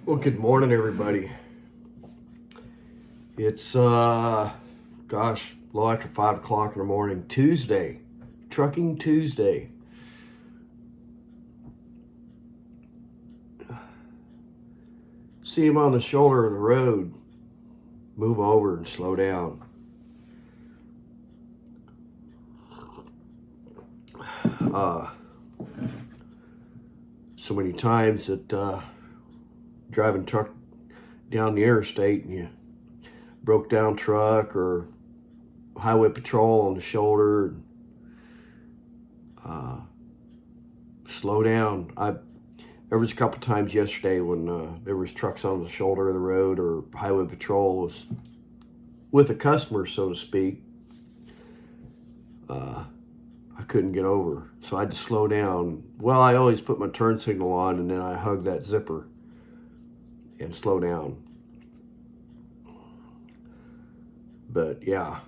Well, good morning, everybody. It's gosh, a little after 5 o'clock in the morning, Tuesday, Trucking Tuesday. See him on the shoulder of the road. Move over and slow down. So many times that driving truck down the interstate and you broke down truck or highway patrol on the shoulder. Slow down. There was a couple times yesterday when there was trucks on the shoulder of the road or highway patrol was with a customer, so to speak. I couldn't get over, so I had to slow down. Well, I always put my turn signal on and then I hug that zipper and slow down. But yeah.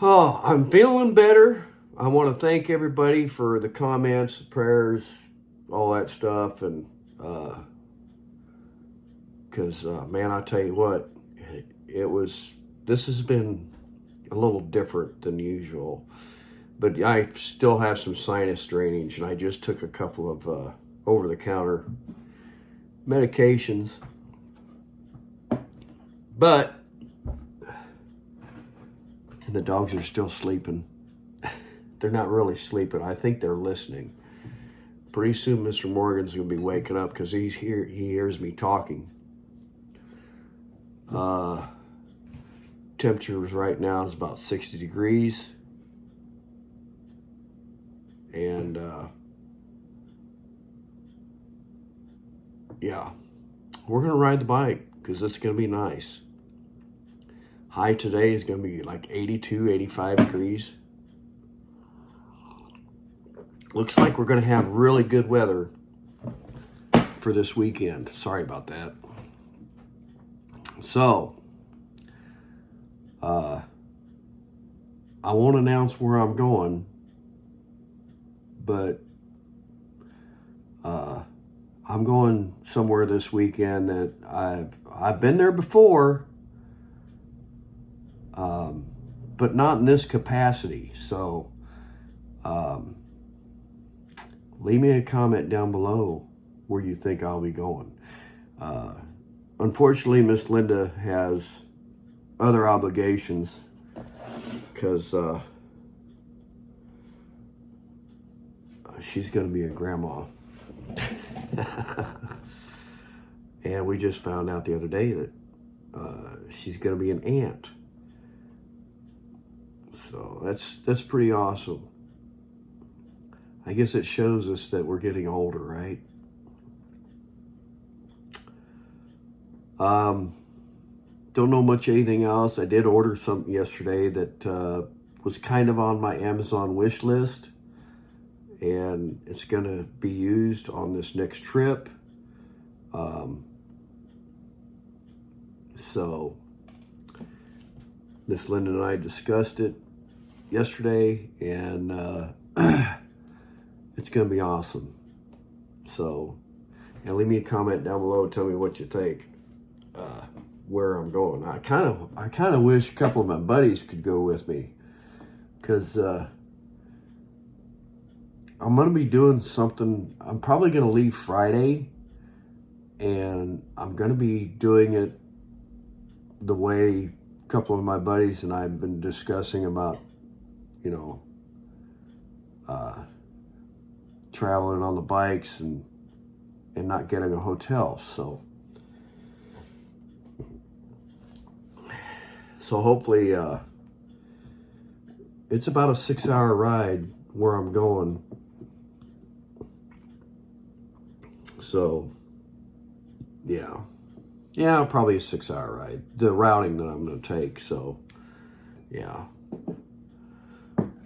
Oh, I'm feeling better. I want to thank everybody for the comments, the prayers, all that stuff. And because, man, I tell you what, this has been a little different than usual. But I still have some sinus drainage, and I just took a couple of over-the-counter medications. But the dogs are still sleeping. They're not really sleeping. I think they're listening. Pretty soon Mr. Morgan's going to be waking up because he hears me talking. Temperature right now is about 60 degrees. And yeah, we're going to ride the bike because it's going to be nice. High today is going to be like 82, 85 degrees. Looks like we're going to have really good weather for this weekend. Sorry about that. So, I won't announce where I'm going, but I'm going somewhere this weekend that I've been there before, but not in this capacity. So, leave me a comment down below where you think I'll be going. Unfortunately, Miss Linda has other obligations because she's going to be a grandma. And we just found out the other day that she's going to be an aunt. So that's pretty awesome. I guess it shows us that we're getting older, right? Don't know much anything else. I did order something yesterday that was kind of on my Amazon wish list, and it's going to be used on this next trip. So Miss Linda and I discussed it yesterday, and it's going to be awesome. So, and leave me a comment down below and tell me what you think, where I'm going. I kind of wish a couple of my buddies could go with me, because I'm going to be doing something. I'm probably going to leave Friday, and I'm going to be doing it the way a couple of my buddies and I have been discussing about, traveling on the bikes and not getting a hotel. So hopefully it's about a 6-hour ride where I'm going. So yeah, probably a 6-hour ride, the routing that I'm going to take. So yeah,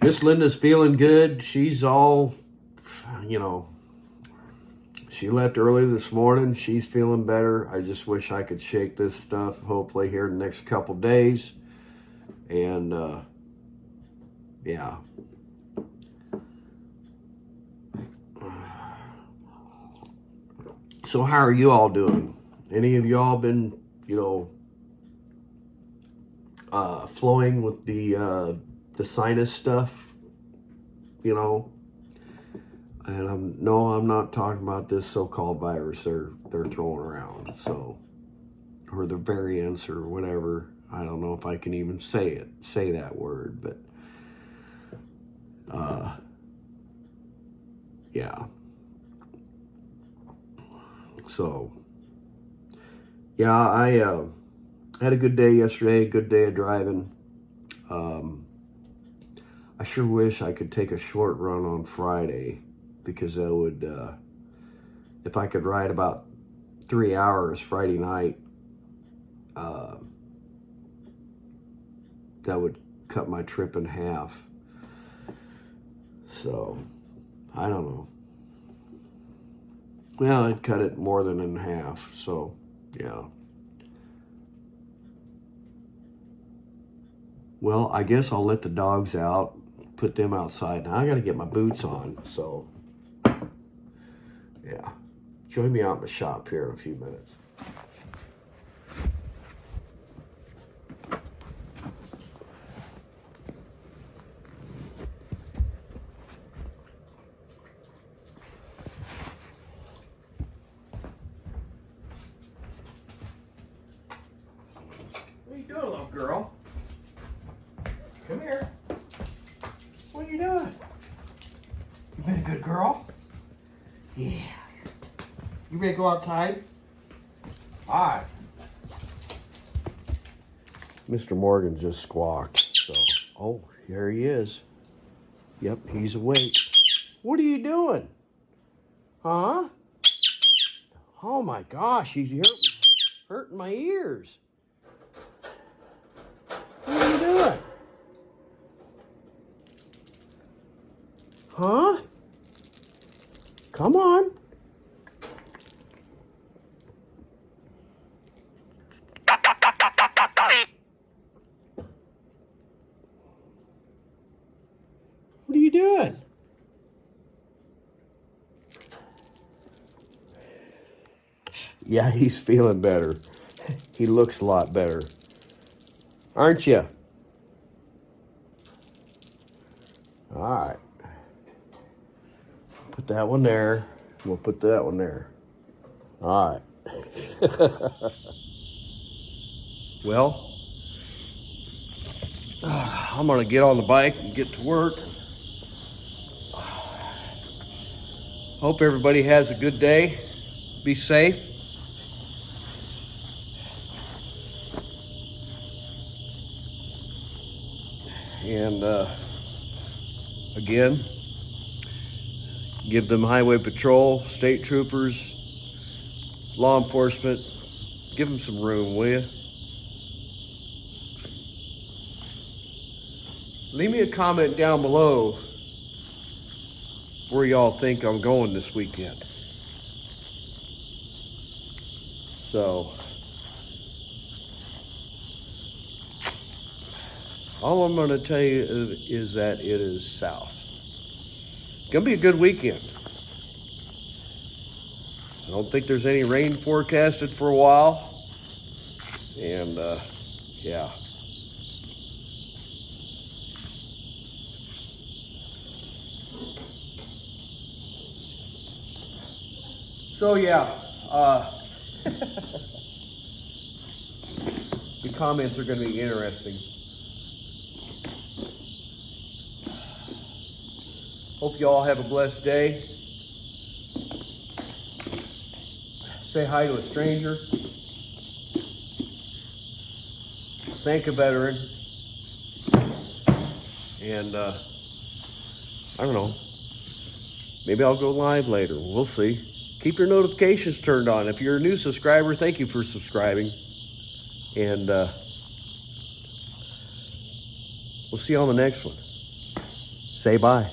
Miss Linda's feeling good. She's all, she left early this morning. She's feeling better. I just wish I could shake this stuff, hopefully here in the next couple days. And yeah. So how are you all doing? Any of y'all been, flowing with the sinus stuff, And I'm not talking about this so-called virus they're throwing around. So, or the variants or whatever. I don't know if I can even say that word, but yeah. So, yeah, I had a good day yesterday, a good day of driving. I sure wish I could take a short run on Friday, because I would, if I could ride about 3 hours Friday night, that would cut my trip in half. So, I don't know. Well, I'd cut it more than in half, so, yeah. Well, I guess I'll let the dogs out, put them outside. Now I got to get my boots on, so, yeah. Join me out in the shop here in a few minutes. What are you doing, little girl? Come here. What are you doing? You been a good girl? Yeah. You ready to go outside? All right. Mr. Morgan just squawked, so. Oh, here he is. Yep, he's awake. What are you doing? Huh? Oh my gosh, he's hurting my ears. What are you doing? Huh? Come on. What are you doing? Yeah, he's feeling better. He looks a lot better. Aren't you? All right. Put that one there. We'll put that one there. All right. Well, I'm going to get on the bike and get to work. Hope everybody has a good day. Be safe. And again, give them highway patrol, state troopers, law enforcement, give them some room, will you? Leave me a comment down below where y'all think I'm going this weekend. So, all I'm going to tell you is that it is south. It's going to be a good weekend. I don't think there's any rain forecasted for a while. And, yeah. So, yeah. The comments are going to be interesting. Hope you all have a blessed day. Say hi to a stranger. Thank a veteran. And, I don't know. Maybe I'll go live later. We'll see. Keep your notifications turned on. If you're a new subscriber, thank you for subscribing. And we'll see you on the next one. Say bye.